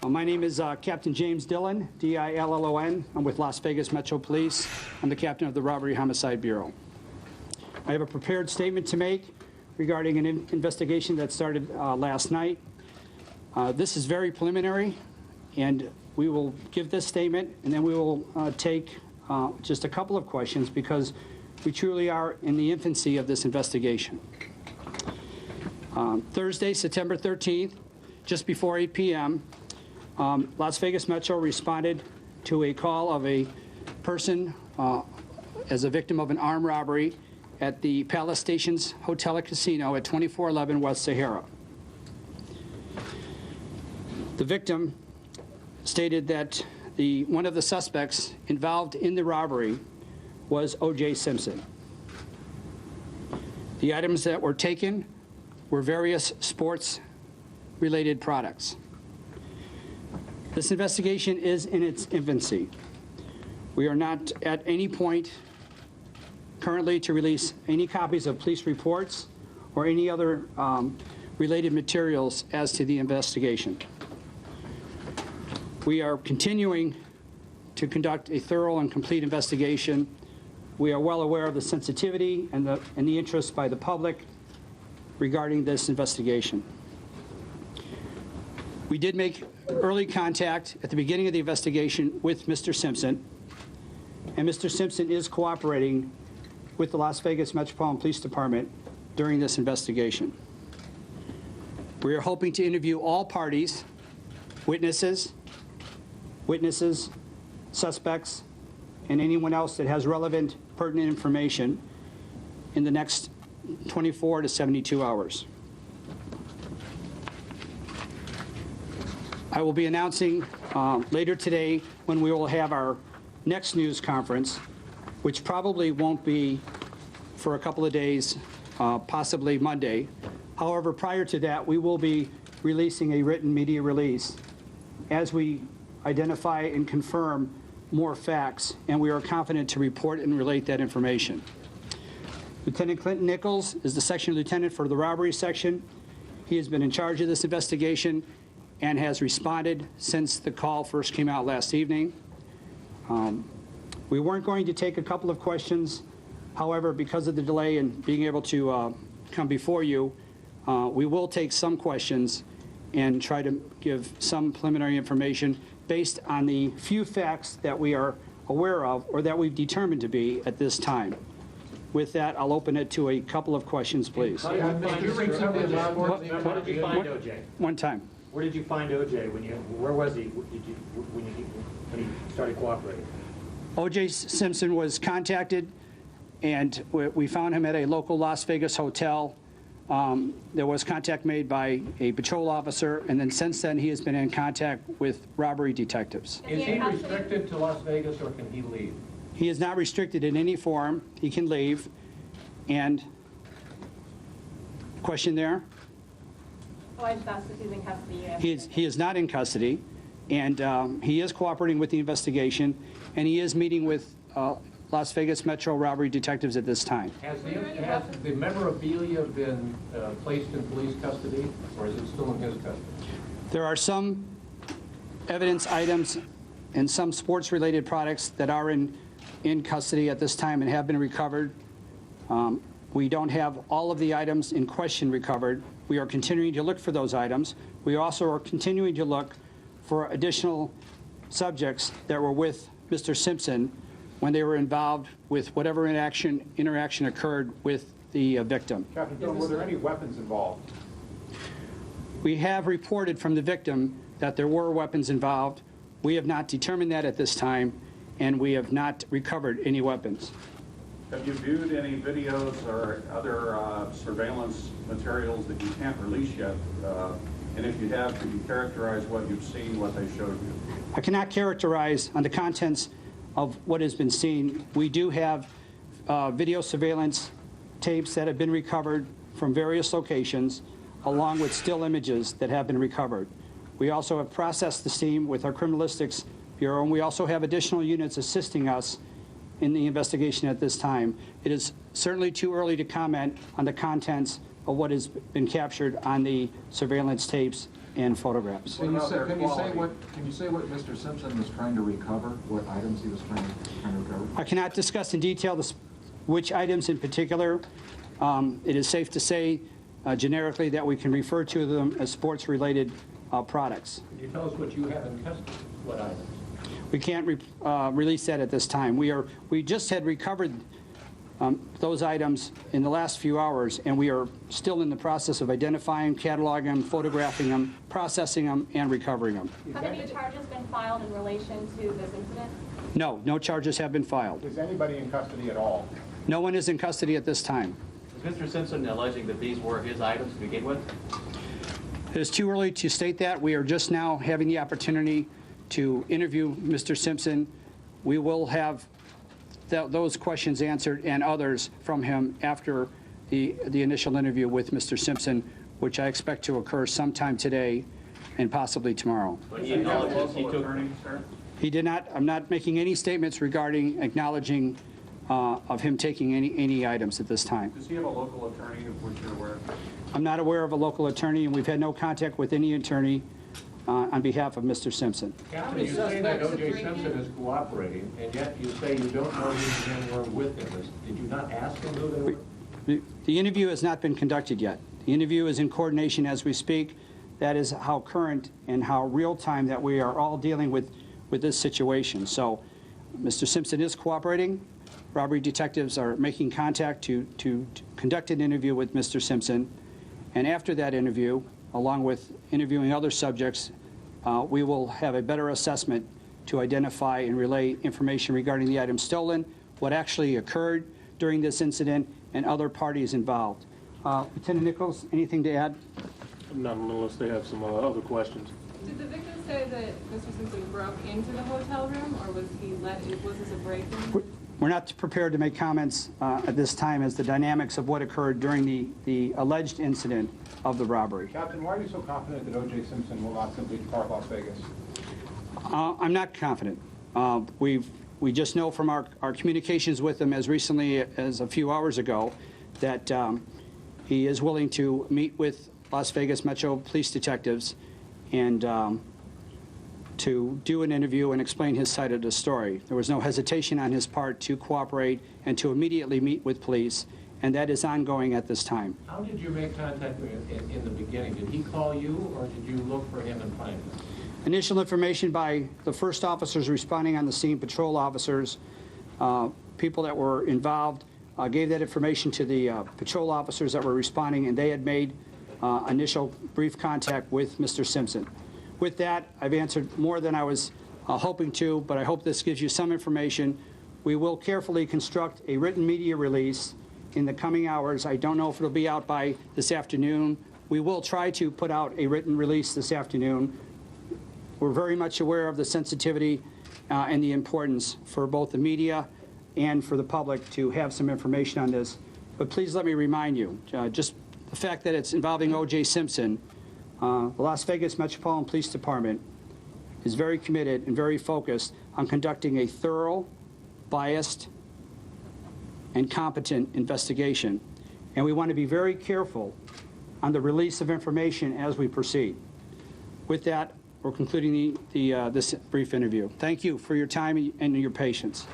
My name is Captain James Dillon, D-I-L-L-O-N. I'm with Las Vegas Metro Police. I'm the captain of the Robbery Homicide Bureau. I have a prepared statement to make regarding an investigation that started last night. This is very preliminary, and we will give this statement, and then we will take just a couple of questions because we truly are in the infancy of this investigation. Thursday, September 13th, just before 8 p.m., Las Vegas Metro responded to a call of a person as a victim of an armed robbery at the Palace Stations Hotel and Casino at 2411 West Sahara. The victim stated that one of the suspects involved in the robbery was O.J. Simpson. The items that were taken were various sports-related products. This investigation is in its infancy. We are not at any point currently to release any copies of police reports or any other related materials as to the investigation. We are continuing to conduct a thorough and complete investigation. We are well aware of the sensitivity and the interest by the public regarding this investigation. We did make early contact at the beginning of the investigation with Mr. Simpson, and Mr. Simpson is cooperating with the Las Vegas Metropolitan Police Department during this investigation. We are hoping to interview all parties, witnesses, suspects, and anyone else that has relevant, pertinent information in the next 24 to 72 hours. I will be announcing later today when we will have our next news conference, which probably won't be for a couple of days, possibly Monday. However, prior to that, we will be releasing a written media release as we identify and confirm more facts, and we are confident to report and relate that information. Lieutenant Clinton Nichols is the section lieutenant for the robbery section. He has been in charge of this investigation and has responded since the call first came out last evening. We weren't going to take a couple of questions. However, because of the delay in being able to come before you, we will take some questions and try to give some preliminary information based on the few facts that we are aware of or that we've determined to be at this time. With that, I'll open it to a couple of questions, please. What did you find O.J.? One time. Where did you find O.J. Where was he when he started cooperating? O.J. Simpson was contacted, and we found him at a local Las Vegas hotel. There was contact made by a patrol officer, and then since then he has been in contact with robbery detectives. Is he restricted to Las Vegas, or can he leave? He is not restricted in any form. He can leave. And question there? Oh, I just asked if he's in custody. He is not in custody, and he is cooperating with the investigation, and he is meeting with Las Vegas Metro robbery detectives at this time. Has the memorabilia been placed in police custody, or is it still in his custody? There are some evidence items and some sports-related products that are in custody at this time and have been recovered. We don't have all of the items in question recovered. We are continuing to look for those items. We also are continuing to look for additional subjects that were with Mr. Simpson when they were involved with whatever interaction occurred with the victim. Captain Dillon, were there any weapons involved? We have reported from the victim that there were weapons involved. We have not determined that at this time, and we have not recovered any weapons. Have you viewed any videos or other surveillance materials that you can't release yet? And if you have, could you characterize what you've seen, what they showed you? I cannot characterize on the contents of what has been seen. We do have video surveillance tapes that have been recovered from various locations, along with still images that have been recovered. We also have processed the scene with our Criminalistics Bureau, and we also have additional units assisting us in the investigation at this time. It is certainly too early to comment on the contents of what has been captured on the surveillance tapes and photographs. Can you What say, about can their you say quality? what Mr. Simpson was trying to recover? What items he was trying to recover? I cannot discuss in detail which items in particular. It is safe to say generically that we can refer to them as sports-related products. Can you tell us what you have in custody? What items? We can't release that at this time. We just had recovered those items in the last few hours, and we are still in the process of identifying, cataloging them, photographing them, processing them, and recovering them. Have any charges been filed in relation to this incident? No, no charges have been filed. Is anybody in custody at all? No one is in custody at this time. Is Mr. Simpson alleging that these were his items to begin with? It is too early to state that. We are just now having the opportunity to interview Mr. Simpson. We will have those questions answered and others from him after the initial interview with Mr. Simpson, which I expect to occur sometime today and possibly tomorrow. But he acknowledges he took... Attorney, sir? He did not. I'm not making any statements regarding acknowledging of him taking any items at this time. Does he have a local attorney of which you're aware? I'm not aware of a local attorney, and we've had no contact with any attorney on behalf of Mr. Simpson. Captain, you say that O.J. Simpson is cooperating, and yet you say you don't know who men were with him. Did you not ask him who they were? The interview has not been conducted yet. The interview is in coordination as we speak. That is how current and how real-time that we are all dealing with this situation. So Mr. Simpson is cooperating. Robbery detectives are making contact to conduct an interview with Mr. Simpson. And after that interview, along with interviewing other subjects, we will have a better assessment to identify and relay information regarding the items stolen, what actually occurred during this incident, and other parties involved. Lieutenant Nichols, anything to add? None unless they have some other questions. Did the victim say that Mr. Simpson broke into the hotel room, or was this a break-in? We're not prepared to make comments at this time as the dynamics of what occurred during the alleged incident of the robbery. Captain, why are you so confident that O.J. Simpson will not simply depart Las Vegas? I'm not confident. We just know from our communications with him as recently as a few hours ago that he is willing to meet with Las Vegas Metro Police detectives and to do an interview and explain his side of the story. There was no hesitation on his part to cooperate and to immediately meet with police, and that is ongoing at this time. How did you make contact with him in the beginning? Did he call you, or did you look for him and find him? Initial information by the first officers responding on the scene, patrol officers, people that were involved, gave that information to the patrol officers that were responding, and they had made initial brief contact with Mr. Simpson. With that, I've answered more than I was hoping to, but I hope this gives you some information. We will carefully construct a written media release in the coming hours. I don't know if it'll be out by this afternoon. We will try to put out a written release this afternoon. We're very much aware of the sensitivity and the importance for both the media and for the public to have some information on this. But please let me remind you, just the fact that it's involving O.J. Simpson, the Las Vegas Metropolitan Police Department is very committed and very focused on conducting a thorough, biased, and competent investigation. And we want to be very careful on the release of information as we proceed. With that, we're concluding this brief interview. Thank you for your time and your patience.